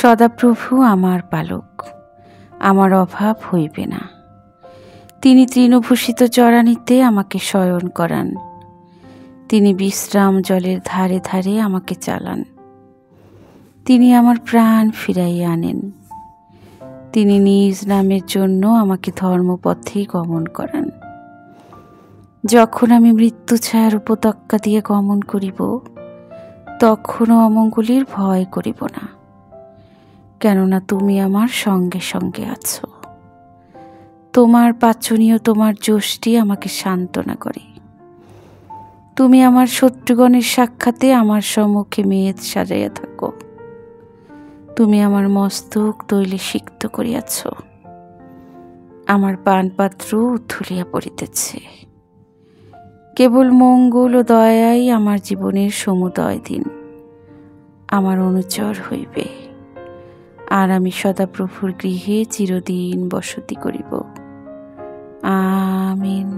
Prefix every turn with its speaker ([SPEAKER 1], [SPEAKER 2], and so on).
[SPEAKER 1] সদাপ্রভু আমার পালক, আমার অভাব হইবে না। তিনি তৃণভূষিত চরানিতে আমাকে শয়ন করান, তিনি বিশ্রাম জলের ধারে ধারে আমাকে চালান। তিনি আমার প্রাণ ফিরাইয়া আনেন, তিনি নিজ নামের জন্য আমাকে ধর্মপথে গমন করান। যখন আমি মৃত্যু ছায়ার উপত্যকা দিয়ে গমন করিব, তখনও অমঙ্গলীর ভয় করিব না, কেননা তুমি আমার সঙ্গে সঙ্গে আছো। তোমার পাচনীয় তোমার যষ্টি আমাকে সান্ত্বনা করে। তুমি আমার শত্রুগণের সাক্ষাতে আমার সম্মুখে মেদ সাজাইয়া থাকো। তুমি আমার মস্তক তৈলে সিক্ত করিয়াছ, আমার পানপাত্র উথলিয়া পড়িতেছে। কেবল মঙ্গল ও দয়াই আমার জীবনের সমুদয় দিন আমার অনুচর হইবে, আর আমি সদাপ্রভুর গৃহে চিরদিন বসতি করিব। আমিন।